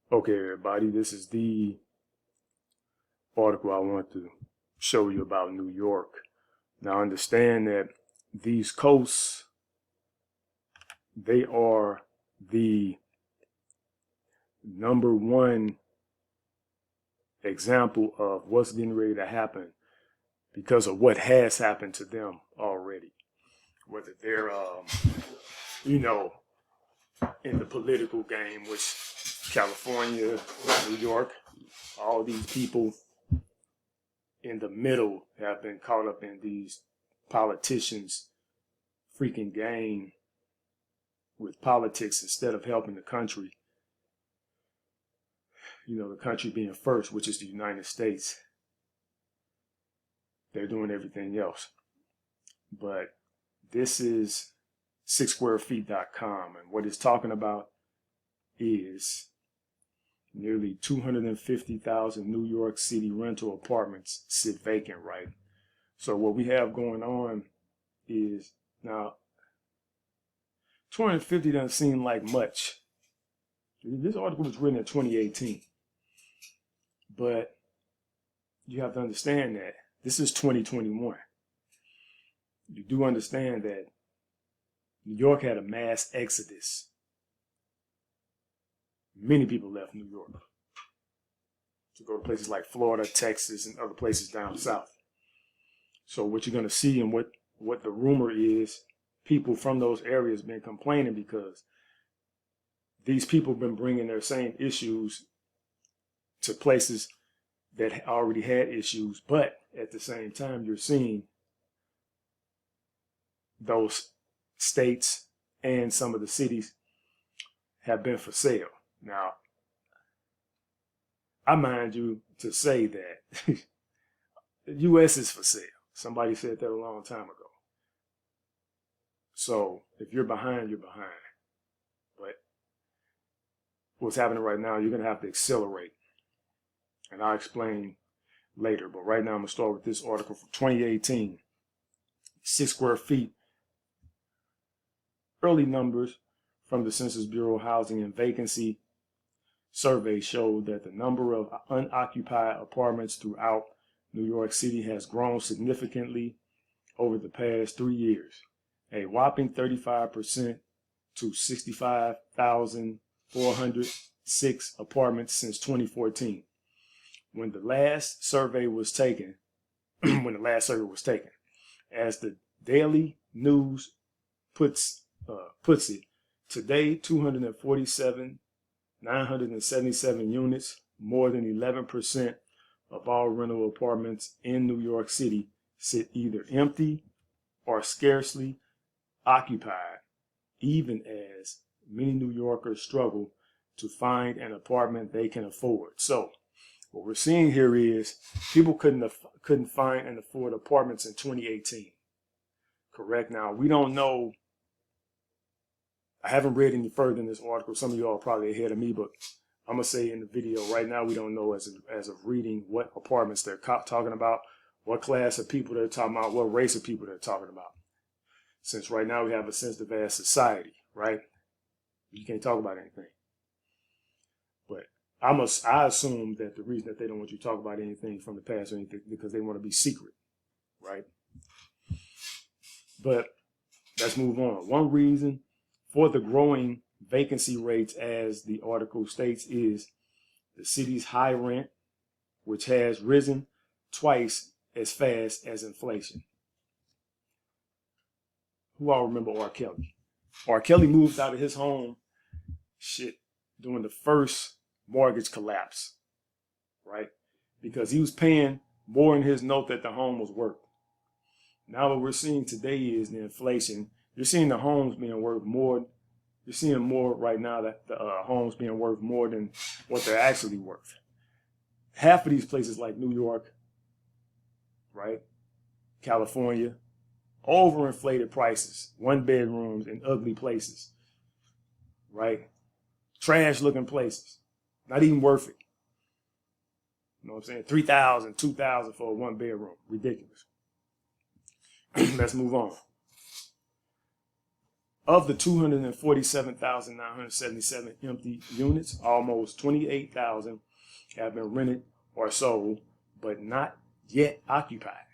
Okay, everybody, this is the article I want to show you about New York. Now, understand that these coasts, they are the number one example of what's getting ready to happen because of what has happened to them already. Whether they're, you know, in the political game, which California, New York, all these people in the middle have been caught up in these politicians' freaking game with politics instead of helping the country. You know, the country being first, which is the United States. They're doing everything else. But this is 6squarefeet.com, and what it's talking about is nearly 250,000 New York City rental apartments sit vacant, right? So what we have going on is, now 250 doesn't seem like much. This article was written in 2018, but you have to understand that this is 2021. You do understand that New York had a mass exodus. Many people left New York to go to places like Florida, Texas, and other places down south. So what you're going to see, and what the rumor is, people from those areas been complaining because these people have been bringing their same issues to places that already had issues. But at the same time, you're seeing those states and some of the cities have been for sale. Now, I mind you to say that the U.S. is for sale. Somebody said that a long time ago. So if you're behind, you're behind. But what's happening right now, you're going to have to accelerate. And I'll explain later. But right now, I'm going to start with this article from 2018. 6 Square Feet. Early numbers from the Census Bureau Housing and Vacancy survey showed that the number of unoccupied apartments throughout New York City has grown significantly over the past 3 years, a whopping 35% to 65,406 apartments since 2014, when the last survey was taken. As the Daily News puts it, today 247,977 units, more than 11% of all rental apartments in New York City, sit either empty or scarcely occupied, even as many New Yorkers struggle to find an apartment they can afford. So what we're seeing here is people couldn't find and afford apartments in 2018. Correct? Now, we don't know. I haven't read any further in this article. Some of y'all are probably ahead of me, but I'm going to say in the video right now, we don't know as of reading what apartments they're talking about, what class of people they're talking about, what race of people they're talking about. Since right now we have a sensitive ass society, right? You can't talk about anything. But I assume that the reason that they don't want you to talk about anything from the past or anything because they want to be secret, right? But let's move on. One reason for the growing vacancy rates, as the article states, is the city's high rent, which has risen twice as fast as inflation. Who all remember R. Kelly? R. Kelly moved out of his home during the first mortgage collapse, right? Because he was paying more in his note that the home was worth. Now what we're seeing today is the inflation. You're seeing the homes being worth more. You're seeing more right now that the homes being worth more than what they're actually worth. Half of these places like New York, right? California, overinflated prices, 1-bedrooms in ugly places, right? Trash looking places, not even worth it. You know what I'm saying? $3,000, $2,000 for a 1-bedroom, ridiculous. Let's move on. Of the 247,977 empty units, almost 28,000 have been rented or sold, but not yet occupied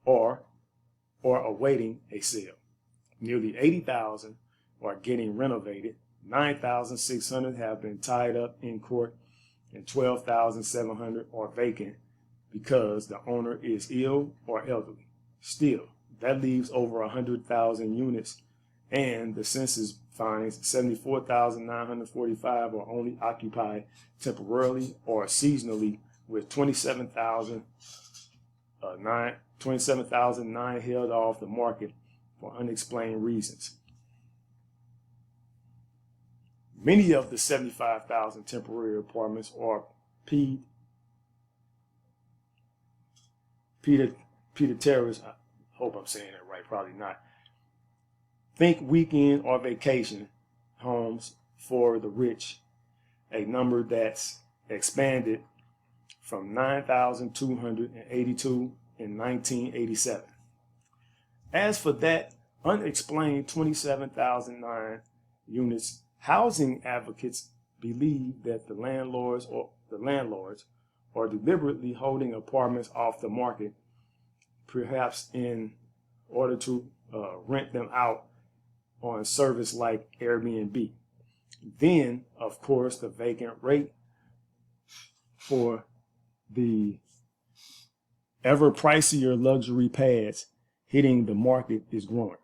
or awaiting a sale. Nearly 80,000 are getting renovated. 9,600 have been tied up in court, and 12,700 are vacant because the owner is ill or elderly. Still, that leaves over 100,000 units, and the census finds 74,945 are only occupied temporarily or seasonally, with 27,009 held off the market for unexplained reasons. Many of the 75,000 temporary apartments are terrace. I hope I'm saying that right, probably not. Think weekend or vacation homes for the rich, a number that's expanded from 9,282 in 1987. As for that unexplained 27,009 units, housing advocates believe that the landlords are deliberately holding apartments off the market, perhaps in order to rent them out on service like Airbnb. Then, of course, the vacant rate for the ever pricier luxury pads hitting the market is growing.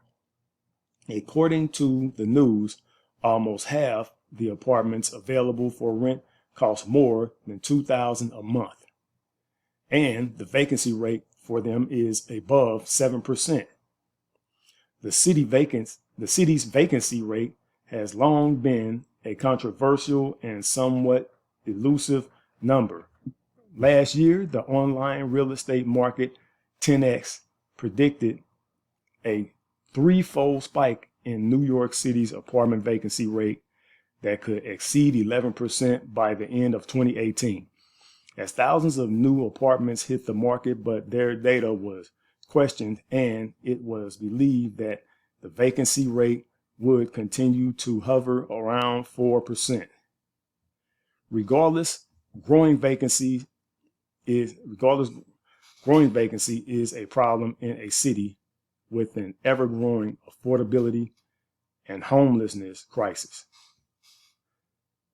According to the news, almost half the apartments available for rent cost more than $2,000 a month, and the vacancy rate for them is above 7%. The city's vacancy rate has long been a controversial and somewhat elusive number. Last year, the online real estate market 10X predicted a threefold spike in New York City's apartment vacancy rate that could exceed 11% by the end of 2018, as thousands of new apartments hit the market, but their data was questioned, and it was believed that the vacancy rate would continue to hover around 4%. Regardless, growing vacancy is a problem in a city with an ever-growing affordability and homelessness crisis.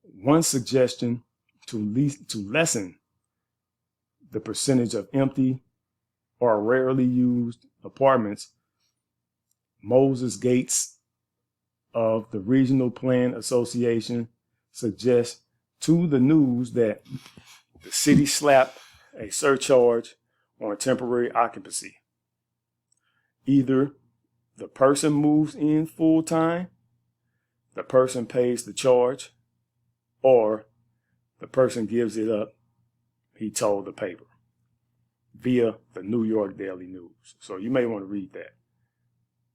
One suggestion to lessen the percentage of empty or rarely used apartments, Moses Gates of the Regional Plan Association suggests to the news that the city slap a surcharge on temporary occupancy. Either the person moves in full time, the person pays the charge, or the person gives it up, he told the paper, via the New York Daily News. So you may want to read that.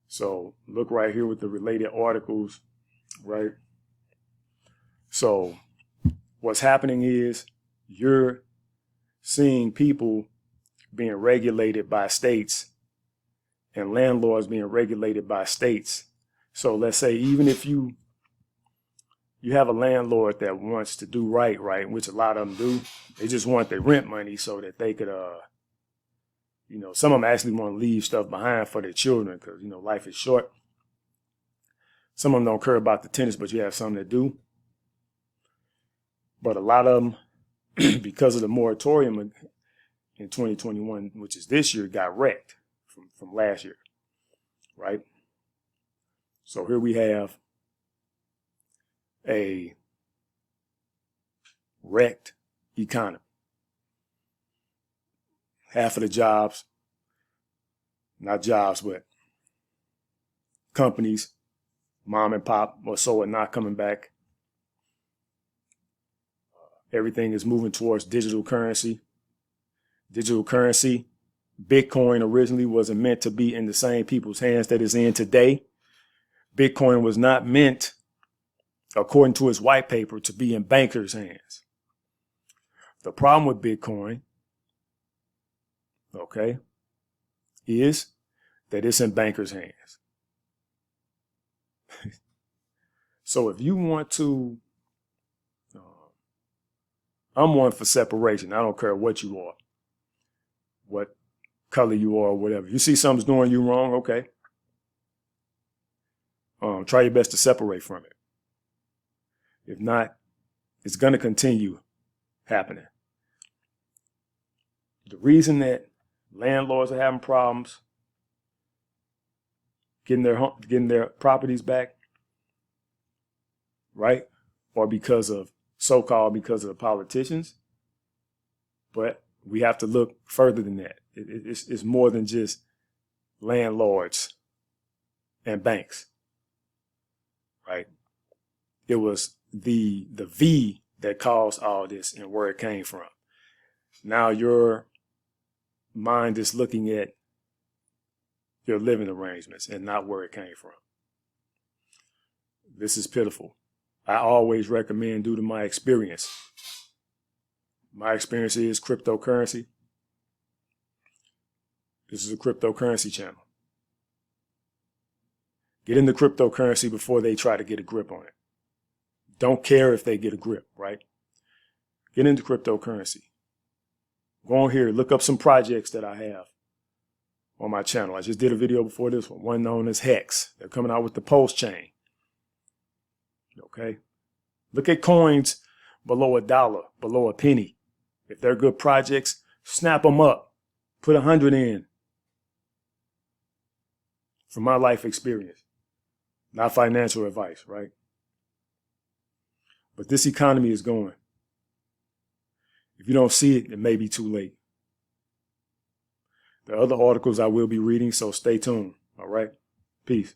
So look right here with the related articles, right? So what's happening is you're seeing people being regulated by states and landlords being regulated by states. So let's say even if you have a landlord that wants to do right, which a lot of them do, they just want their rent money so that they could, some of them actually want to leave stuff behind for their children because, life is short. Some of them don't care about the tenants, but you have some that do. But a lot of them, because of the moratorium in 2021, which is this year, got wrecked from last year, right? So here we have a wrecked economy. Half of the jobs, not jobs, but companies, mom and pop or so, are not coming back. Everything is moving towards digital currency. Digital currency, Bitcoin originally wasn't meant to be in the same people's hands that it's in today. Bitcoin was not meant, according to its white paper, to be in bankers' hands. The problem with Bitcoin, okay, is that it's in bankers' hands. So if you want to, I'm one for separation. I don't care what you are, what color you are, or whatever. If you see something's doing you wrong, okay. Try your best to separate from it. If not, it's going to continue happening. The reason that landlords are having problems getting their properties back, right? Or because of because of the politicians. But we have to look further than that. It's more than just landlords and banks, right? It was the V that caused all this and where it came from. Now your mind is looking at your living arrangements and not where it came from. This is pitiful. I always recommend, due to my experience. My experience is cryptocurrency. This is a cryptocurrency channel. Get into cryptocurrency before they try to get a grip on it. Don't care if they get a grip, right? Get into cryptocurrency. Go on here, look up some projects that I have on my channel. I just did a video before this one known as Hex. They're coming out with the Pulse chain. Okay. Look at coins below $1, below a penny. If they're good projects, snap them up. Put 100 in. From my life experience. Not financial advice, right? But this economy is going. If you don't see it, it may be too late. There are other articles I will be reading, so stay tuned. All right? Peace.